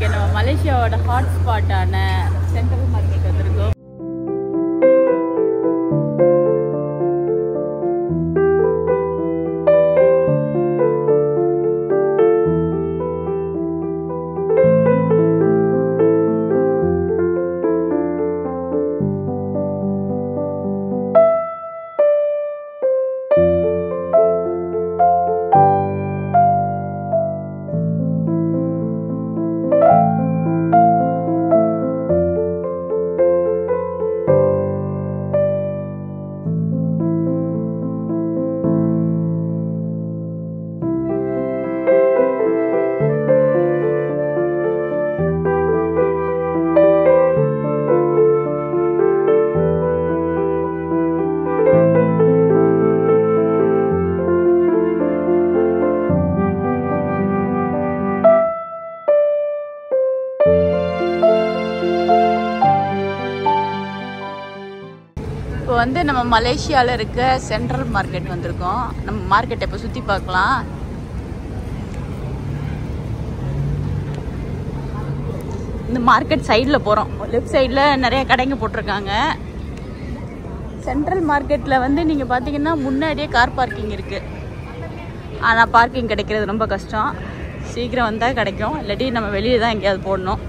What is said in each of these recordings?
இங்கே நம்ம மலேசியாவோட ஹாட்ஸ்பாட்டான central market வந்திருக்கோம். இப்போ வந்து நம்ம மலேசியாவில் இருக்க சென்ட்ரல் மார்க்கெட் வந்திருக்கோம். நம்ம மார்க்கெட்டை இப்போ சுற்றி பார்க்கலாம். இந்த மார்க்கெட் சைடில் போகிறோம். லெஃப்ட் சைடில் நிறைய கடைங்க போட்டிருக்காங்க. சென்ட்ரல் மார்க்கெட்டில் வந்து நீங்கள் பார்த்தீங்கன்னா முன்னாடியே கார் பார்க்கிங் இருக்குது. ஆனால் பார்க்கிங் கிடைக்கிறது ரொம்ப கஷ்டம். சீக்கிரம் வந்தால் கிடைக்கும், இல்லாட்டி நம்ம வெளியே தான் எங்கேயாவது போடணும்.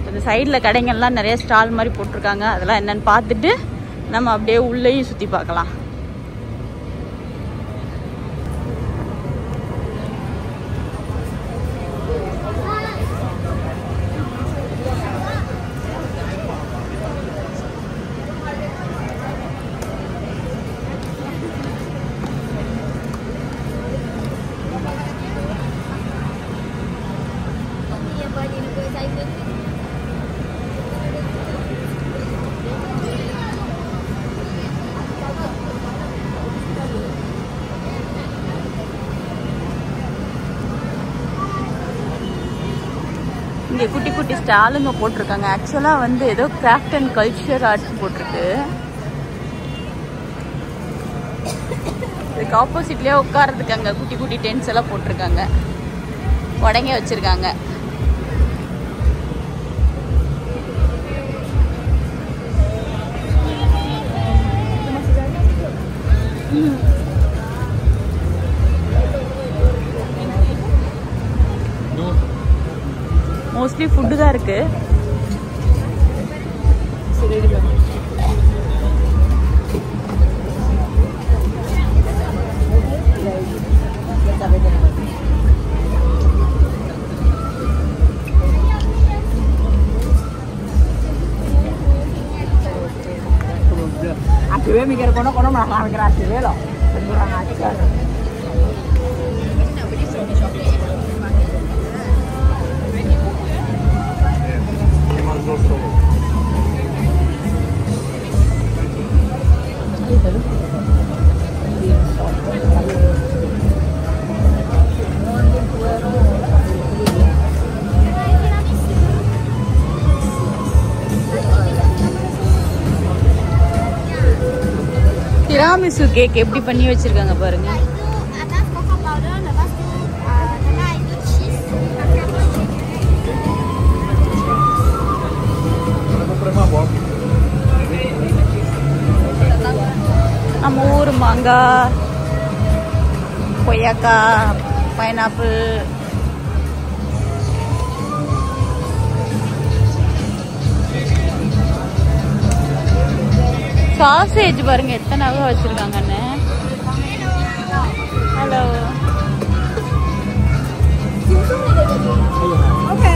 இந்த சைடில் கடைங்கள்லாம் நிறைய ஸ்டால் மாதிரி போட்டிருக்காங்க. அதெல்லாம் என்னென்னு பார்த்துட்டு நம்ம அப்படியே உள்ளேயும் சுற்றி பார்க்கலாம். இங்கே குட்டி குட்டி ஸ்டாலுங்க போட்டிருக்காங்க. ஆக்சுவலாக வந்து ஏதோ கிராஃப்ட் அண்ட் கல்ச்சர் ஆர்ட்ஸ் போட்டிருக்கு. இதுக்கு ஆப்போசிட்லேயே உட்காரதுக்கு அங்கே குட்டி குட்டி டென்ட்ஸ் எல்லாம் போட்டிருக்காங்க. உடங்க வச்சுருக்காங்க. மோஸ்ட்லி ஃபுட்டு தான் இருக்கு. Akhirnya mikir kono malah mikir akhirnya loh, kurang ajar. Tiramisu cake எப்படி பண்ணி வச்சிருக்காங்க பாருங்க. நம்ம ஊர் மாங்காய், கொய்யாக்காய், பைனாப்பிள், சாசேஜ் பாருங்க எத்தனை வச்சிருக்காங்கன்னு. ஹலோ. ஓகே.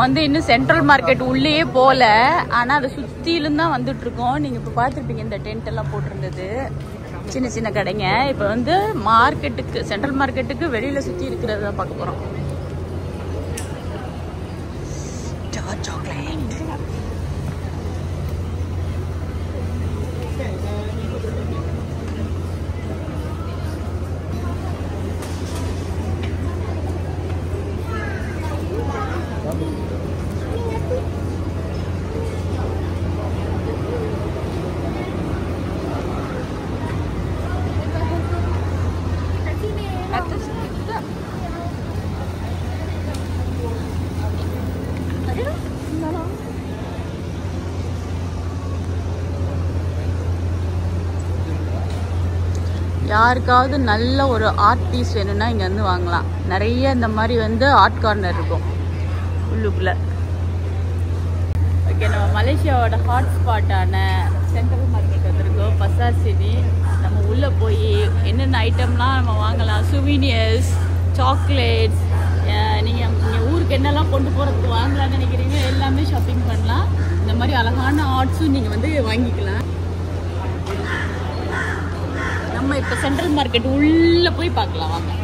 வந்து இன்னும் சென்ட்ரல் மார்க்கெட் உள்ளேயே போல, ஆனா அதை சுத்திலும் தான் வந்துட்டு இருக்கோம். நீங்க இப்ப பாத்துருப்பீங்க இந்த டென்ட் எல்லாம் போட்டிருந்தது, சின்ன சின்ன கடைங்க. இப்ப வந்து மார்க்கெட்டுக்கு, சென்ட்ரல் மார்க்கெட்டுக்கு வெளியில சுத்தி இருக்கிறத பார்க்க போறோம். சாக்லேட் யாருக்காவது நல்ல ஒரு ஆர்ட் பீஸ் வேணும்னா இங்கே வந்து வாங்கலாம். நிறைய இந்த மாதிரி வந்து ஆர்ட் கார்னர் இருக்கும் உள்ளுக்குள்ள. ஓகே, நம்ம மலேசியாவோட ஹாட் ஸ்பாட்டான சென்ட்ரல் மார்க்கெட் வந்திருக்கோம், பசார் சிட்டி. நம்ம உள்ளே போய் என்னென்ன ஐட்டம்லாம் நம்ம வாங்கலாம், சுவீனியர்ஸ், சாக்லேட்ஸ், நீங்கள் ஊருக்கு என்னெல்லாம் கொண்டு போகிறதுக்கு வாங்கலாம்னு நினைக்கிறீங்க எல்லாமே ஷாப்பிங் பண்ணலாம். இந்த மாதிரி அழகான ஆர்ட்ஸும் நீங்கள் வந்து வாங்கிக்கலாம். நம்ம இப்போ சென்ட்ரல் மார்க்கெட் உள்ளே போய் பார்க்கலாம் வாங்க.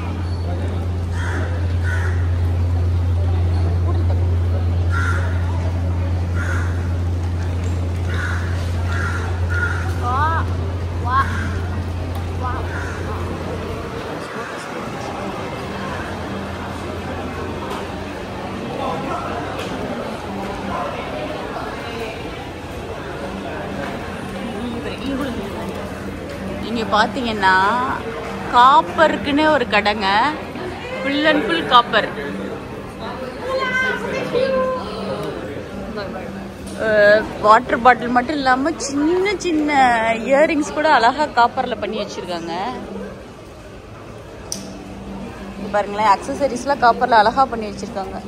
இங்கே பார்த்தீங்கன்னா காப்பருக்குன்னு ஒரு கடைங்க, full and full copper. Water bottle மட்டும் இல்லாமல் சின்ன சின்ன இயரிங்ஸ் கூட அழகாக காப்பரில் பண்ணி வச்சுருக்காங்க. பாருங்களேன், அக்சசரிஸ்லாம் காப்பரில் அழகாக பண்ணி வச்சுருக்காங்க.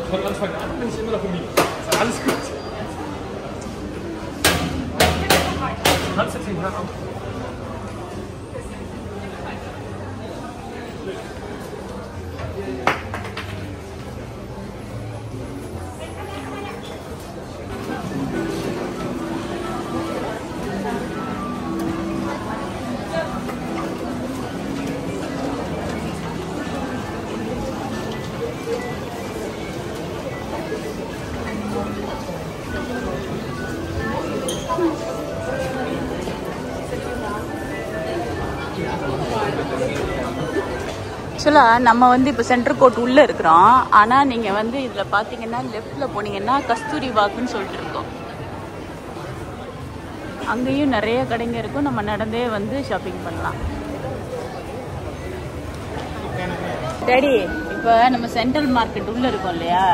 Von Anfang an bin ich immer noch Familie. Alles gut. Du kannst jetzt den Herrn auch. ஆக்சுவலாக நம்ம வந்து இப்போ சென்ட்ரல் கோர்ட் உள்ளே இருக்கிறோம். ஆனால் நீங்கள் வந்து இதில் பார்த்தீங்கன்னா லெஃப்டில் போனீங்கன்னா கஸ்தூரி வாக்குன்னு சொல்லிட்டு இருக்கோம். அங்கேயும் நிறைய கடைங்க இருக்கும், நம்ம நடந்தே வந்து ஷாப்பிங் பண்ணலாம். டேடி, இப்போ நம்ம சென்ட்ரல் மார்க்கெட் உள்ளே இருக்கோம் இல்லையா,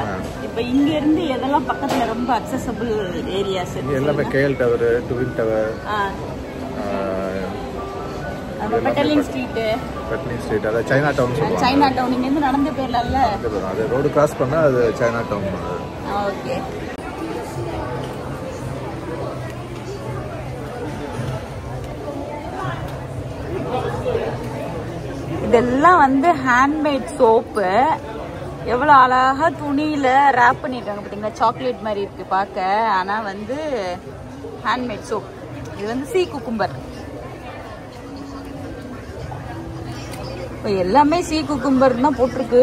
இப்போ இங்கேருந்து எதெல்லாம் பக்கத்தில் ரொம்ப அக்சசபிள் ஏரியாஸ் எல்லாமே KL tower, twin tower, Petaling street, அதாவது சைனா டவுன் சொல்லுவாங்க. சைனா டவுன் இங்கேருந்து நடந்து போயிடலாம்ல, அது ரோடு கிராஸ் பண்ணால் அது சைனா டவுன். ஓகே. இதெல்லாம் வந்து ஹேண்ட்மேட் சோப்பு. எவ்வளோ அழகாக துணியில் ரேப் பண்ணியிருக்காங்க பார்த்தீங்களா, சாக்லேட் மாதிரி இருக்குது பார்க்க. ஆனால் வந்து ஹேண்ட்மேட் சோப். இது வந்து சீ குக்கும்பர். இப்போ எல்லாமே சீ குக்கும்பர் தான் போட்டிருக்கு,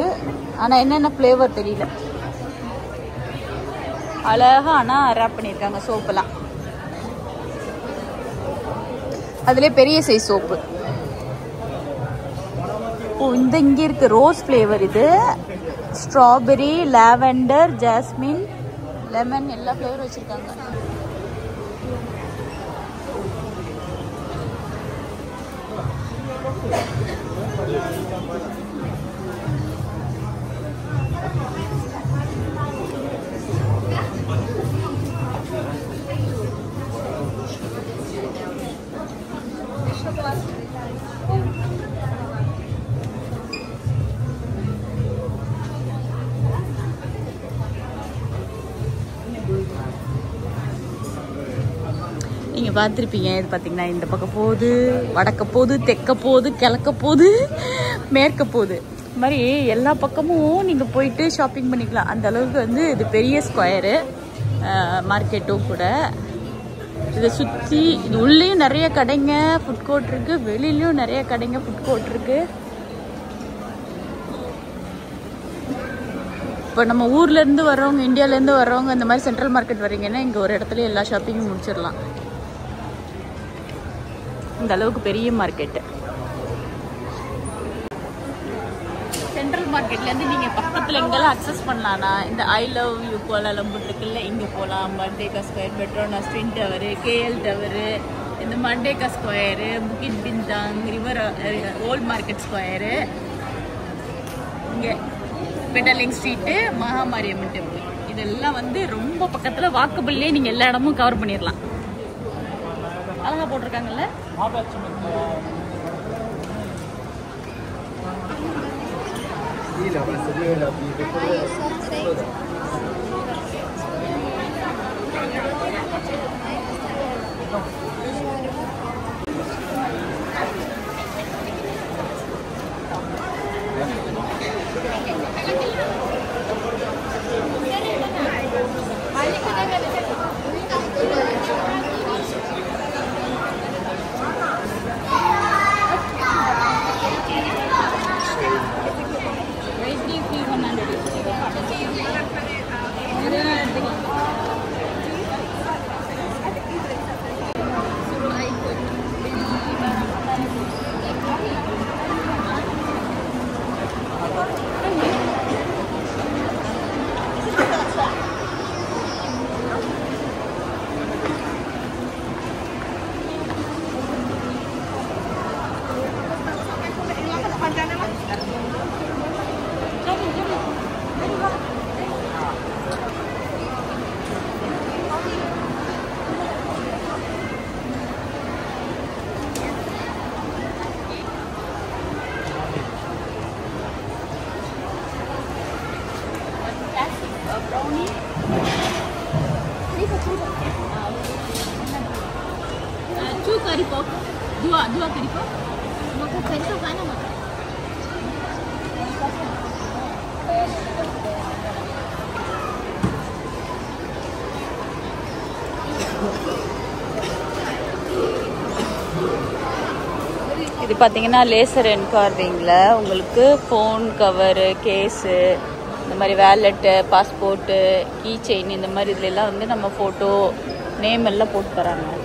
ஆனால் என்னென்ன ஃப்ளேவர் தெரியல. அழகாக ஆனால் ரேப் பண்ணியிருக்காங்க சோப்பெல்லாம். அதுலேயே பெரிய சைஸ் சோப்பு. ஓ, இங்கே இருக்கு ரோஸ் ஃப்ளேவர். இது ஸ்ட்ராபெரி, லாவெண்டர், ஜாஸ்மின், லெமன் எல்லா ஃப்ளேவரும் வச்சுருக்காங்க. நீங்கள் பார்த்துருப்பீங்க. இது பார்த்தீங்கன்னா இந்த பக்கம் போகுது, வடக்க போகுது, தெற்க போகுது, கிழக்க போகுது, மேற்க போகுது. இது மாதிரி எல்லா பக்கமும் நீங்கள் போயிட்டு ஷாப்பிங் பண்ணிக்கலாம். அந்த அளவுக்கு வந்து இது பெரிய ஸ்கொயரு மார்க்கெட்டும் கூட. இதை சுற்றி இது உள்ளேயும் நிறைய கடைங்க, ஃபுட் கோர்ட் இருக்குது, வெளியிலையும் நிறைய கடைங்க, ஃபுட் கோர்ட் இருக்குது. இப்போ நம்ம ஊர்லேருந்து வர்றவங்க, இந்தியாவிலேருந்து வர்றவங்க இந்த மாதிரி சென்ட்ரல் மார்க்கெட் வர்றீங்கன்னா இங்கே ஒரு இடத்துல எல்லா ஷாப்பிங்கும் முடிச்சிடலாம். இந்த அளவுக்கு பெரிய மார்க்கெட்டு. சென்ட்ரல் மார்க்கெட்லேருந்து நீங்கள் பக்கத்தில் எங்கெல்லாம் அக்சஸ் பண்ணலான்னா இந்த ஐ லவ் யூ கோலாலம்பூர் இருக்குல்ல, இங்கே போகலாம். Merdeka square, Petronas twin tower, KL tower, இந்த Merdeka square, Bukit Bintang, river old market square, இங்கே பெட்டலிங் ஸ்ட்ரீட்டு, மகாமாரியம்மன் டெம்பிள், இதெல்லாம் வந்து ரொம்ப பக்கத்தில் வாக்கபிள்லேயே நீங்கள் எல்லா இடமும் கவர் பண்ணிடலாம். அழகாக போட்டிருக்காங்கல்ல. Dua keripik. Mau keripik mana mau? இது பார்த்தீங்கன்னா லேசர் என்கார்விங்கில் உங்களுக்கு ஃபோன் கவரு, கேஸு, இந்த மாதிரி வேலெட்டு, பாஸ்போர்ட்டு, கீ செயின், இந்த மாதிரி இதுலெல்லாம் வந்து நம்ம ஃபோட்டோ, நேம் எல்லாம் போட்டு தராங்க.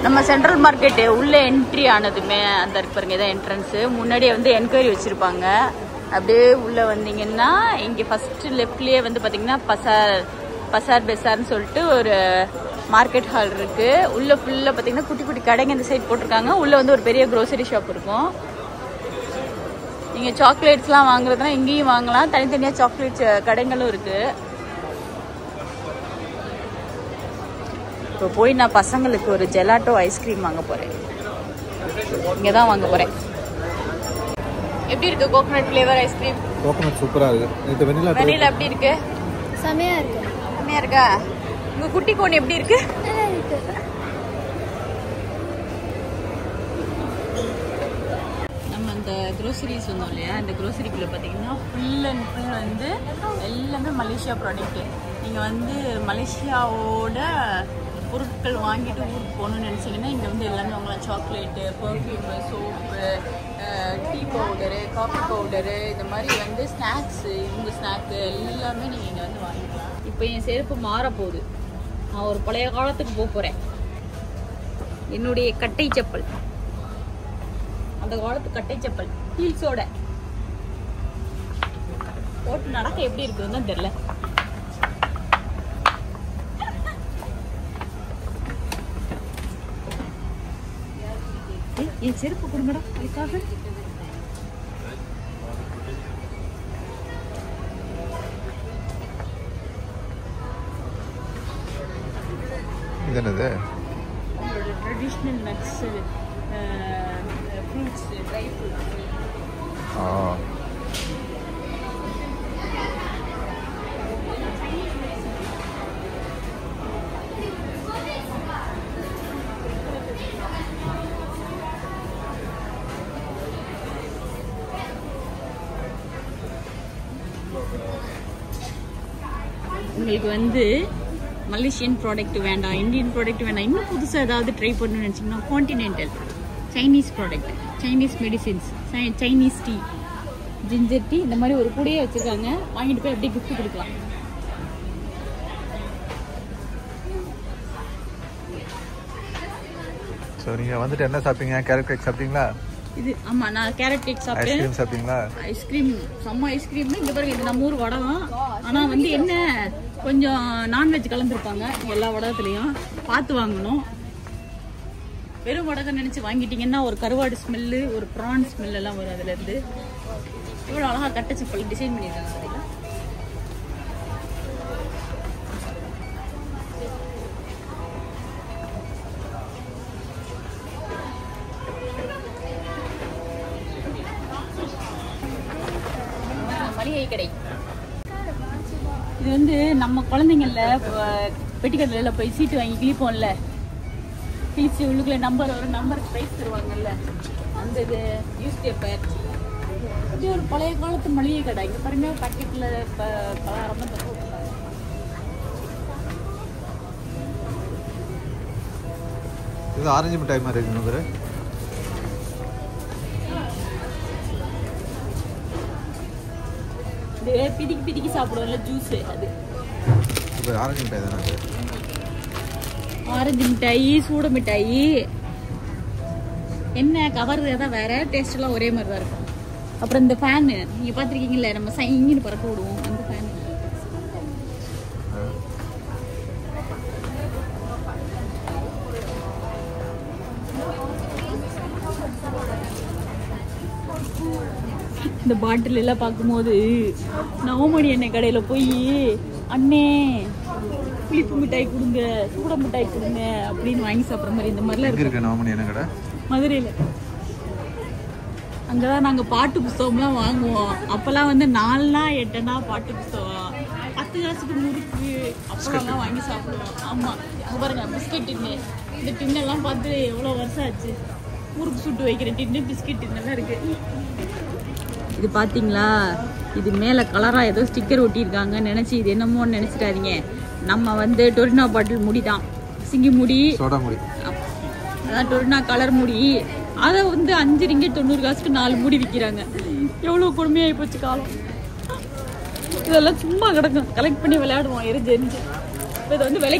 நம்ம சென்ட்ரல் மார்க்கெட்டு உள்ளே என்ட்ரி ஆனதுமே அந்த இருக்கு பாருங்க, இதான் என்ட்ரன்ஸு. முன்னாடியே வந்து என்கொயரி வச்சுருப்பாங்க. அப்படியே உள்ளே வந்தீங்கன்னா இங்கே ஃபஸ்ட்டு லெஃப்ட்லேயே வந்து பார்த்தீங்கன்னா பசார் பெசார்னு சொல்லிட்டு ஒரு மார்க்கெட் ஹால் இருக்குது. உள்ளே ஃபுல்லாக பார்த்தீங்கன்னா குட்டி குட்டி கடைங்க இந்த சைட் போட்டிருக்காங்க. உள்ளே வந்து ஒரு பெரிய க்ரோசரி ஷாப் இருக்கும். நீங்கள் சாக்லேட்ஸ்லாம் வாங்குறதுனா இங்கேயும் வாங்கலாம். தனித்தனியாக சாக்லேட்ஸ் கடைங்களும் இருக்குது. இப்போ போய் நான் பசங்களுக்கு ஒரு ஜெலாட்டோ ஐஸ்கிரீம் வாங்க போகிறேன். இங்கே தான் வாங்க போகிறேன். எப்படி இருக்கு கோகனட் ஃப்ளேவர் ஐஸ்கிரீம்? கோகனட் சூப்பராக இருக்குது. இது வெனிலா எப்படி இருக்கு? செமையாக இருக்கு. செமையாக இருக்கா? உங்கள் குட்டி கோன் எப்படி இருக்கு? நம்ம அந்த க்ரோசரிஸ் வந்தோம் இல்லையா, அந்த க்ரோசரிக்குள்ளே பார்த்தீங்கன்னா ஃபுல் அண்ட் ஃபுல் வந்து எல்லாமே மலேசியா ப்ராடக்ட்டு. நீங்கள் வந்து மலேசியாவோட பொருட்கள் வாங்கிட்டு ஊருக்கு போகணும்னு நினச்சிங்கன்னா இங்கே வந்து எல்லாமே வாங்கலாம். Chocolate, perfume, soap, tea powder, coffee powder, இந்த மாதிரி வந்து ஸ்நாக்ஸு, இவங்க ஸ்நாக்கு எல்லாமே நீங்கள் இங்கே வந்து வாங்கிக்கலாம். இப்போ என் செருப்பு மாறப்போகுது. நான் ஒரு பழைய காலத்துக்கு போகிறேன். என்னுடைய கட்டை செப்பல், அந்த காலத்து கட்டை செப்பல் ஹீல்ஸோட போட்டு நடக்க எப்படி இருக்குதுன்னு தான் தெரியல. என் செருப்பு கொடுங்கடா அதுக்காக. இது என்னது? உங்களோட traditional nuts, fruits, dry fruits. உங்களுக்கு வந்து மலேசியன் ப்ராடக்ட் வேண்டாம், இந்தியன் ப்ராடக்ட் வேண்டாம், இன்னும் புதுசாக ஏதாவது ட்ரை பண்ணணும்னு நினச்சிங்கன்னா continental Chinese product, Chinese medicines, Chinese tea, ginger tea, இந்த மாதிரி ஒரு கூடையே வச்சுருக்காங்க. வாங்கிட்டு போய் அப்படியே கிஃப்ட் கொடுக்கலாம். ஸோ நீங்கள் வந்துட்டு என்ன சாப்பிட்டீங்க? கேரட் கேக் சாப்பிட்டீங்களா? இது ஆமாம், நான் கேரட் கேக் சாப்பிட்டேன். ஐஸ்கிரீம் சாப்பிட்டீங்களா? ஐஸ்கிரீம் செம்ம ஐஸ்கிரீம். இங்கே பாருங்க, இது நம்ம ஊர் வடை தான். ஆனால் வந்து என்ன கொஞ்சம் நான்வெஜ் கலந்துருப்பாங்க எல்லா வடகத்துலேயும். பார்த்து வாங்கணும். வெறும் வடகம் நினச்சி வாங்கிட்டீங்கன்னா ஒரு கருவாடு ஸ்மெல்லு, ஒரு ப்ரான் ஸ்மெல் எல்லாம் வரும் அதுலேருந்து. இவ்வளோ அழகாக கட்டை செப்பல் டிசைன் பண்ணியிருக்காங்க பார்த்தீங்களா? மளிகை கடை இது வந்து நம்ம குழந்தைங்கள பெட்டிக்கடையில் போய் சீட்டு வாங்கி கிழிப்போம்ல, கிழிச்சு உள்ளுக்குள்ள நம்பர் வரும், நம்பருக்கு ப்ரைஸ் தருவாங்கல்ல, அந்த இது நியூஸ் பேப்பர். இது ஒரு பழைய காலத்து மளிகை கடை. இங்கே பாருங்க, பாக்கெட்டில் பலகாரமாக தருவாங்க. இது ஆரஞ்சு மிட்டாய் மாதிரி இருக்குங்க. பிதிக்கி பிதிக்கி சாப்பிடுவோம்ல ஜூஸ், அது ஆரஞ்சு மிட்டாய் தானே? ஆரஞ்சு மிட்டாய், சூட மிட்டாய். என்ன கவர் தான் வேற, டேஸ்ட் எல்லாம் ஒரே மாதிரி தான் இருக்கும். அப்புறம் இந்த ஃபேனு நீங்க பாத்திருக்கீங்கல்ல, நம்ம சைங்கின்னு பறக்க விடுவோம், அந்த ஃபேன். இந்த பாட்டில் எல்லாம் பார்க்கும்போது நவமணி எண்ணெய் கடையில போய் அண்ணே புளிப்பு மிட்டாய் கொடுங்க, சூட மிட்டாய் கொடுங்க அப்படின்னு வாங்கி சாப்பிட்ற மாதிரி. இந்த மாதிரிலாம் இருக்கு நவமணி எண்ணெய் கடை மதுரையில். அங்கதான் நாங்க பாட்டு புத்தகம்லாம் வாங்குவோம். அப்பெல்லாம் வந்து 4 8 பாட்டு புத்தகம், 10 காசுக்கு முறுக்கு அப்பெல்லாம் வாங்கி சாப்பிடுவோம். ஆமா, அங்க பாருங்க பிஸ்கெட் டின்னு. இந்த டின்னெல்லாம் பார்த்து எவ்வளோ வருஷம் ஆச்சு. முறுக்கு சுட்டு வைக்கிற டின்னு, பிஸ்கெட் டின்னெல்லாம் இருக்கு. இது பார்த்தீங்களா, இது மேலே கலராக ஏதோ ஸ்டிக்கர் ஒட்டியிருக்காங்கன்னு நினச்சி இது என்னமோன்னு நினச்சிட்டாதீங்க. நம்ம வந்து டொரினா பாட்டில் முடி தான், சிங்கி முடி, சோடா முடி, அதான் டொரினா கலர் முடி. அதை வந்து 5 ரிங்கெட் 90 காசுக்கு 4 முடி விற்கிறாங்க. எவ்வளோ கொடுமையாகி போச்சு காலம். இதெல்லாம் சும்மா கிடக்கும், கலெக்ட் பண்ணி விளையாடுவோம் எரிஞ்சு எரிஞ்சு. இப்போ இது வந்து விலை,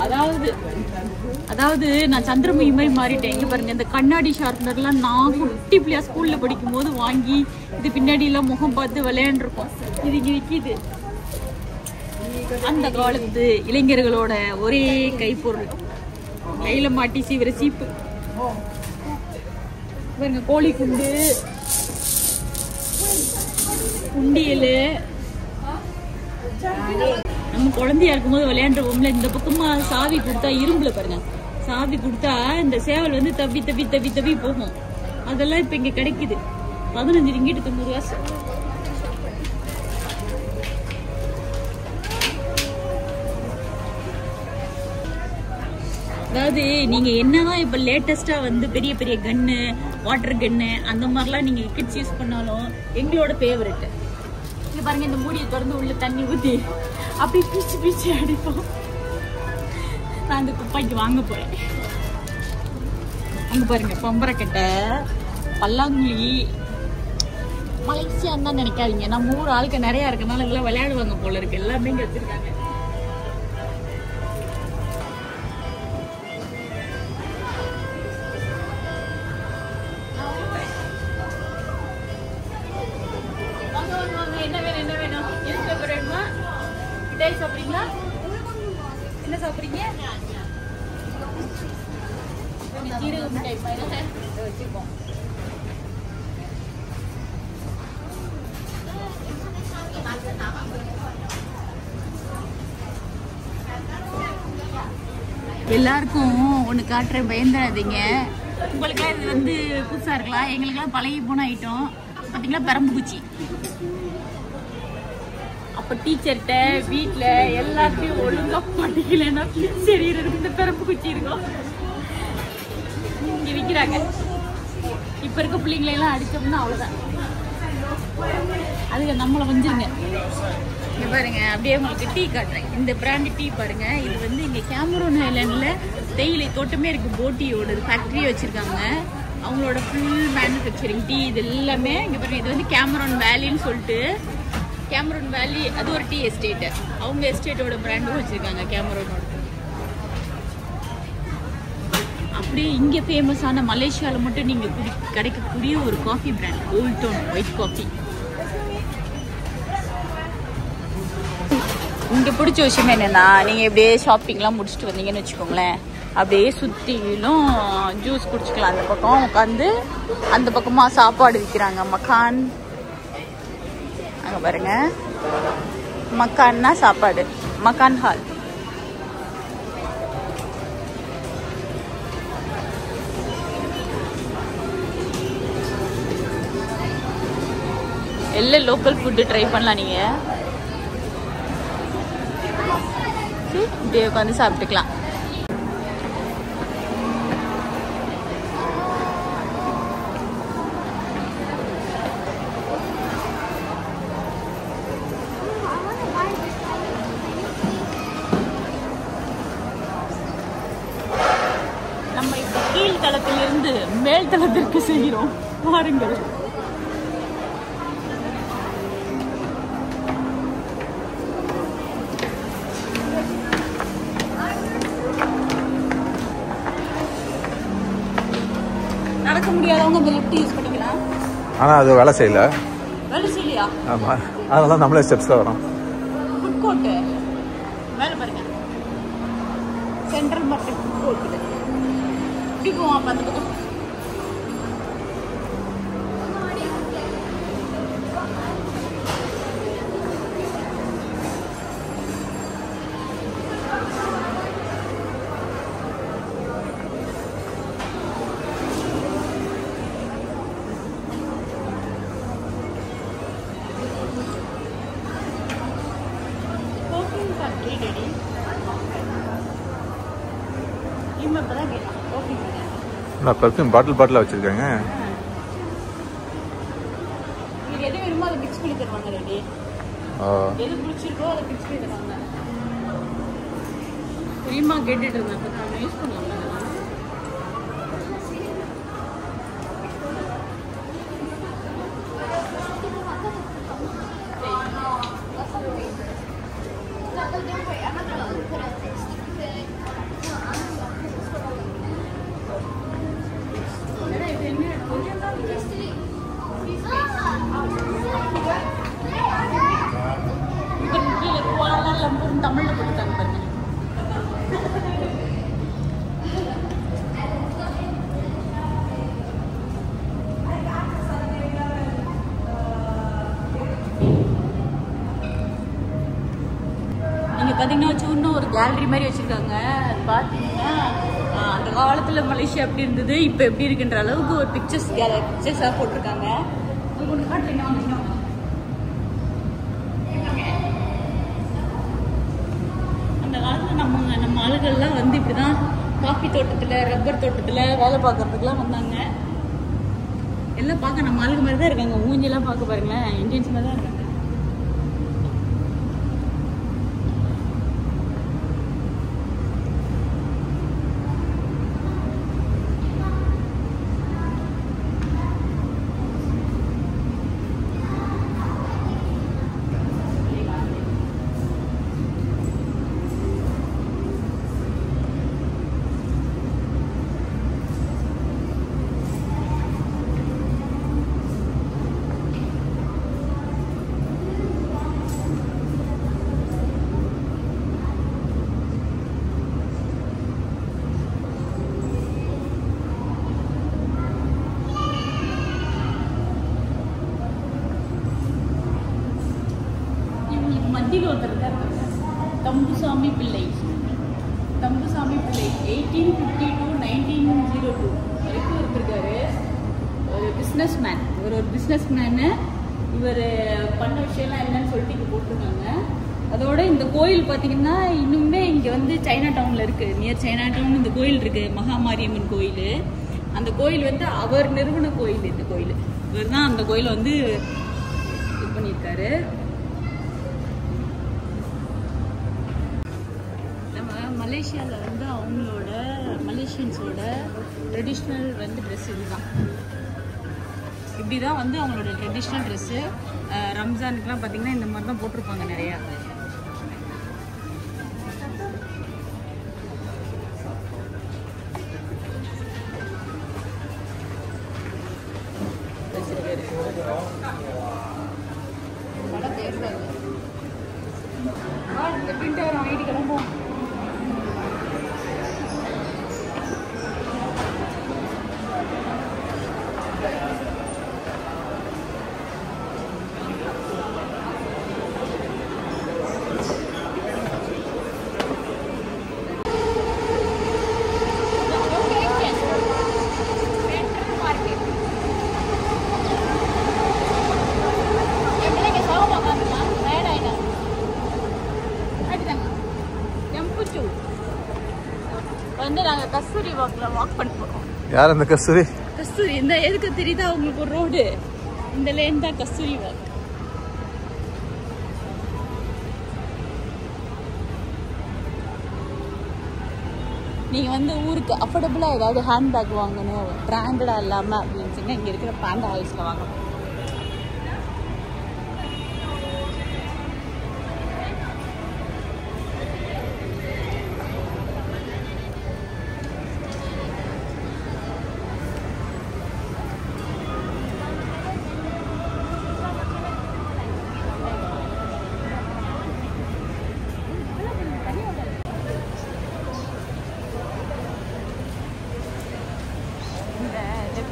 அதாவது நான் சந்திரமுகி மாதிரி மாறிட்டேன். இங்கே பாருங்க, இந்த கண்ணாடி ஷார்ப்னர்லாம் நான் குட்டி பிள்ளையா ஸ்கூலில் படிக்கும் போது வாங்கி இது பின்னாடியெல்லாம் முகம் பார்த்து விளையாண்டுருப்போம். இது இங்கே விற்கிது. அந்த காலத்து இளைஞர்களோட ஒரே கைப்பொருள், கையில மாட்டி சீவிர சீப்பு. பாருங்க, கோழி குண்டு, குண்டியல். நம்ம குழந்தையா இருக்கும்போது விளையாண்டுருவோம்ல, இந்த பக்கமா சாவி கொடுத்தா, இரும்புல பாருங்க சாவி கொடுத்தா இந்த சேவல் வந்து தப்பி தப்பி தப்பி தப்பி போகும். அதெல்லாம் இப்ப இங்க கிடைக்குது. 15 ரிங்கிட் 90 காசு. அதாவது நீங்க என்னதான் இப்ப லேட்டஸ்டா வந்து பெரிய பெரிய கன்னு, வாட்டர் கன்னு அந்த மாதிரிலாம் நீங்க கிட்ஸ் யூஸ் பண்ணாலும் எங்களோட ஃபேவரட். இங்க பாருங்க, இந்த மூடியை திறந்து உள்ள தண்ணி ஊத்தி அப்படி பீச்சு பீச்சு அடிப்போம். நான் அந்த துப்பாக்கி வாங்க போறேன். அங்க பாருங்க பம்பரக்கட்டை, பல்லாங்குழி. மலேசியான்னு தான் நினைக்காதீங்க, நம்ம ஊர் ஆளுக்கு நிறைய இருக்கனால இதெல்லாம் விளையாடுவாங்க போல இருக்கு. எல்லாமே இங்க வச்சிருக்காங்க. என்ன வேணும் என்ன வேணும்? நியூஸ் பேப்பர் வேணுமா? மிட்டாய் சாப்பிடுறீங்களா? என்ன சாப்பிடுறீங்க? சீரக மிட்டாய் வச்சிருக்கோம். எல்லாருக்கும் ஒன்று காட்டுறேன், பயந்துடாதீங்க. உங்களுக்கு இது வந்து புதுசாக இருக்கலாம், எங்களுக்கெல்லாம் பழகி போன ஐட்டம். பார்த்தீங்களா, பெரம்புக்குச்சி. அப்போ டீச்சர்கிட்ட வீட்டில் எல்லாத்தையும் ஒழுங்காக படிக்கலைன்னா சரி இந்த பெரம்புக்குச்சி இருக்கும் இங்கே விற்கிறாங்க. இப்போ இருக்க பிள்ளைங்களெல்லாம் அடித்தோம்னா அவ்வளோதான், அதுக்கு நம்மளை வந்துருங்க. இங்கே பாருங்க, அப்படியே உங்களுக்கு டீ காட்டுறேன். இந்த பிராண்டு டீ பாருங்க. இது வந்து இங்கே கேமரூன் ஐலாண்டில் தேயிலை தோட்டமே இருக்குது. போட்டியோட ஃபேக்ட்ரியை வச்சுருக்காங்க. அவங்களோட ஃபுல் மேனுஃபேக்சரிங் டீ இது எல்லாமே இங்கே பாருங்க. இது வந்து கேமரூன் வேலின்னு சொல்லிட்டு, கேமரூன் வேலி அது ஒரு டீ எஸ்டேட்டு. அவங்க எஸ்டேட்டோட பிராண்டும் வச்சுருக்காங்க கேமரூனோட. அப்படியே இங்கே ஃபேமஸான மலேசியாவில் மட்டும் நீங்கள் கிடைக்கக்கூடிய ஒரு coffee brand Old Town White Coffee. இங்கே பிடிச்ச விஷயம் என்னென்னா, நீங்கள் இப்படியே ஷாப்பிங்லாம் முடிச்சுட்டு வந்தீங்கன்னு வச்சுக்கோங்களேன், அப்படியே சுற்றிலும் ஜூஸ் குடிச்சிக்கலாம். அந்த பக்கம் உட்காந்து அந்த பக்கமாக சாப்பாடு விற்கிறாங்க. மக்கான் அங்கே பாருங்க, மக்கான்னா சாப்பாடு, மக்கான் ஹால். எல்லாம் லோக்கல் ஃபுட்டு ட்ரை பண்ணலாம். நீங்கள் இப்படியே உட்காந்து சாப்பிட்டுக்கலாம். நம்ம இப்போ கீழ்த்தளத்திலிருந்து மேல் தளத்திற்கு செய்கிறோம், பாருங்கள். நடக்க முடியாதவங்க இந்த லிஃப்ட் யூஸ் பண்ணிக்கலாம். ஆனால் அது வேலை செய்யல. வேலை செய்யலையா? ஆமாம், அதனால தான் நம்மளே ஸ்டெப்ஸில் வரோம். ஃபுட் கோர்ட்டு மேலே பாருங்க, சென்ட்ரல் மார்க்கெட் ஃபுட் கோர்ட். இப்படி போவோம் அந்த பக்கம். பெர்ஃப்யூம் பாட்டில் வச்சுருக்காங்க. எது வேணுமோ அதை மிக்ஸ் பண்ணி தருவாங்க. ரெடி எது பிடிச்சிருக்கோ அதை மிக்ஸ் பண்ணி தருவாங்க. புரியுமா? கேட்டுட்டு இருந்தேன், நம்ம யூஸ் பண்ணலாம். தமிழ்ல போட்டுட்டாங்க பாருங்க. நீங்க பாத்தீங்கன்னா இன்னும் ஒரு கேலரி மாதிரி வச்சிருக்காங்க. அது பாத்தீங்கன்னா அந்த காலத்துல மலேசியா எப்படி இருந்தது, இப்ப எப்படி இருக்குன்ற அளவுக்கு ஒரு பிக்சர்ஸா போட்டிருக்காங்க. ஒன்று காட்டுறீங்க. அந்த காலத்துல நம்ம ஆளுகள்லாம் வந்து இப்படிதான் காஃபி தோட்டத்துல, ரப்பர் தோட்டத்துல வேலை பார்க்கறதுக்குலாம் வந்தாங்க. எல்லாம் பார்க்க நம்ம ஆளுங்க மாதிரி தான் இருக்காங்க. மூஞ்செல்லாம் பார்க்க பாருங்களேன், இந்தியன்ஸ் மாதிரி தான் இருக்காங்க. Business man. இவர் ஒரு பிஸ்னஸ் மேனு. இவர் பண்ண விஷயம்லாம் என்னன்னு சொல்லிட்டு இங்கே போட்டிருக்காங்க. அதோட இந்த கோயில் பார்த்தீங்கன்னா இன்னுமே இங்கே வந்து சைனா டவுனில் இருக்குது. நியர் சைனா டவுன் இந்த கோயில் இருக்குது, மகாமாரியம்மன் கோயில். அந்த கோயில் வந்து அவர் நிறுவன கோயில். இந்த கோயில் இவர் தான் அந்த கோயிலை வந்து இது பண்ணியிருக்காரு. நம்ம மலேசியாவில் வந்து அவங்களோட மலேசியன்ஸோட ட்ரெடிஷ்னல் வந்து ட்ரெஸ் இதுதான். இப்படி தான் வந்து அவங்களோட ட்ரெடிஷ்னல் ட்ரெஸ்ஸு. ரம்ஜானுக்குலாம் பார்த்தீங்கன்னா இந்த மாதிரி தான் போட்டிருப்பாங்க நிறையா. பிரிண்டர் வாங்கிட்டு கிளம்புவோம். வந்து நாங்கள் கஸ்தூரி வாக்கில் வாக் பண்ண போகிறோம். யார் அந்த கஸ்தூரி? கஸ்தூரி இந்த எதுக்கு தெரியுதா உங்களுக்கு ஒரு ரோடு? இந்த லேன் தான் கஸ்தூரி வாக். நீங்கள் வந்து ஊருக்கு அஃபோர்டபுளாக ஏதாவது ஹேண்ட்பேக் வாங்கணும், பிராண்டடாக இல்லாமல் அப்படின்னு சொன்னால் இங்கே இருக்கிற பாண்டா ஹவுஸில் வாங்கணும்.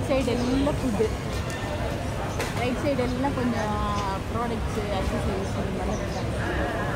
சைடு எல்லாம் ஃபுட்டு, ரைட் சைடு எல்லாம் கொஞ்சம் ப்ராடக்ட்ஸு, அக்சசரிஸ் அந்த மாதிரி.